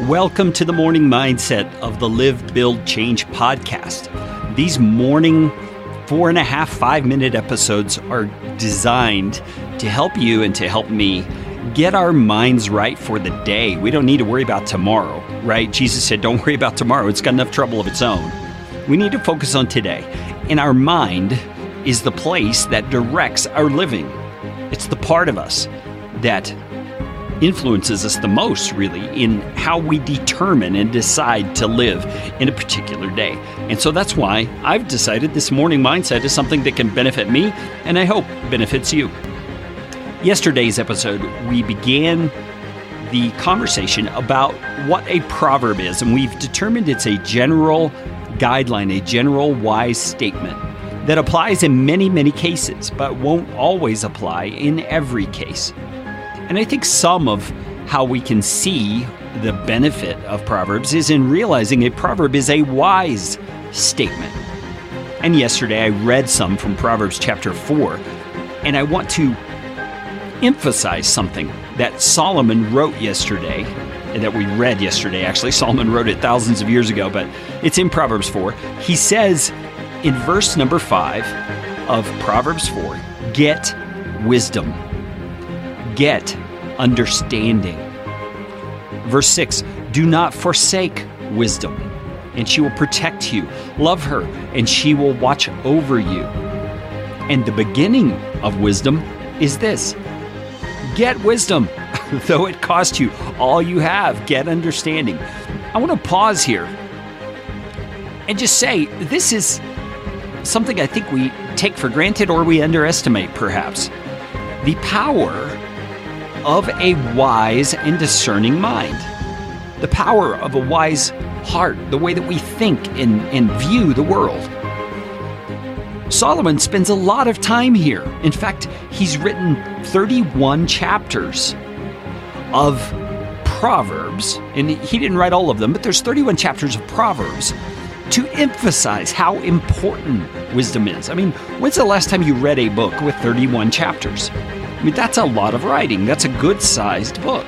Welcome to the Morning Mindset of the Live, Build, Change podcast. These morning 4.5, 5-minute episodes are designed to help you and to help me get our minds right for the day. We don't need to worry about tomorrow, right? Jesus said, don't worry about tomorrow. It's got enough trouble of its own. We need to focus on today. And our mind is the place that directs our living. It's the part of us that influences us the most, really, in how we determine and decide to live in a particular day. And so that's why I've decided this morning mindset is something that can benefit me, and I hope benefits you. Yesterday's episode, we began the conversation about what a proverb is, and we've determined it's a general guideline, a general wise statement that applies in many, many cases, but won't always apply in every case. And I think some of how we can see the benefit of Proverbs is in realizing a proverb is a wise statement. And yesterday I read some from Proverbs chapter 4, and I want to emphasize something that Solomon wrote yesterday, and that we read yesterday. Actually, Solomon wrote it thousands of years ago, but it's in Proverbs 4. He says in verse number 5 of Proverbs 4, get wisdom. Get understanding. Verse 6, do not forsake wisdom, and she will protect you. Love her, and she will watch over you. And the beginning of wisdom is this: get wisdom, though it cost you all you have. Get understanding. I want to pause here and just say this is something I think we take for granted or we underestimate, perhaps. The power of a wise and discerning mind. The power of a wise heart, the way that we think and view the world. Solomon spends a lot of time here. In fact, he's written 31 chapters of Proverbs, and he didn't write all of them, but there's 31 chapters of Proverbs to emphasize how important wisdom is. I mean, when's the last time you read a book with 31 chapters? I mean, that's a lot of writing. That's a good-sized book.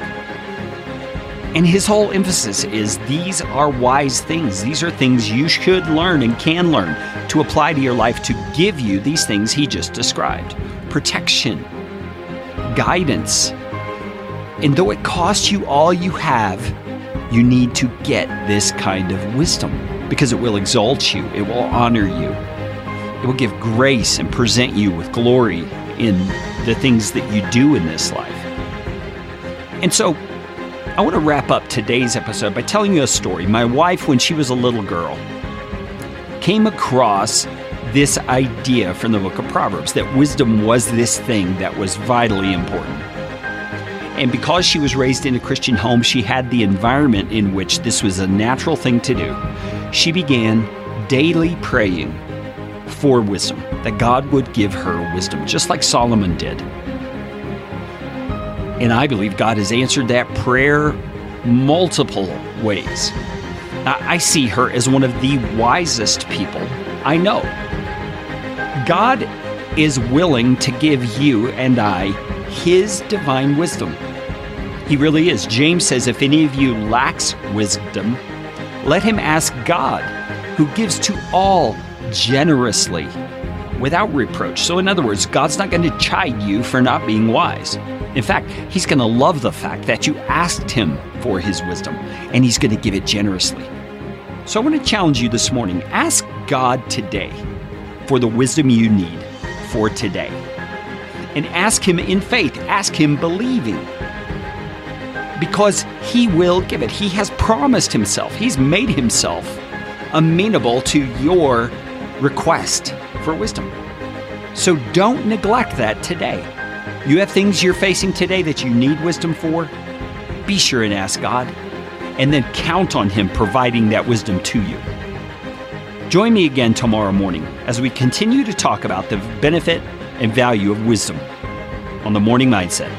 And his whole emphasis is these are wise things. These are things you should learn and can learn to apply to your life to give you these things he just described. Protection, guidance. And though it costs you all you have, you need to get this kind of wisdom because it will exalt you. It will honor you. It will give grace and present you with glory in the things that you do in this life. And so I want to wrap up today's episode by telling you a story. My wife, when she was a little girl, came across this idea from the book of Proverbs that wisdom was this thing that was vitally important. And because she was raised in a Christian home, she had the environment in which this was a natural thing to do. She began daily praying for wisdom, that God would give her wisdom, just like Solomon did. And I believe God has answered that prayer multiple ways. Now, I see her as one of the wisest people I know. God is willing to give you and I His divine wisdom. He really is. James says, if any of you lacks wisdom, let him ask God, who gives to all generously, without reproach. So in other words, God's not going to chide you for not being wise. In fact, He's going to love the fact that you asked Him for His wisdom, and He's going to give it generously. So I want to challenge you this morning. Ask God today for the wisdom you need for today. And ask Him in faith. Ask Him believing. Because He will give it. He has promised Himself. He's made Himself amenable to your request for wisdom. So don't neglect that today. You have things you're facing today that you need wisdom for. Be sure and ask God, and then count on Him providing that wisdom to you. Join me again tomorrow morning as we continue to talk about the benefit and value of wisdom on the Morning Mindset.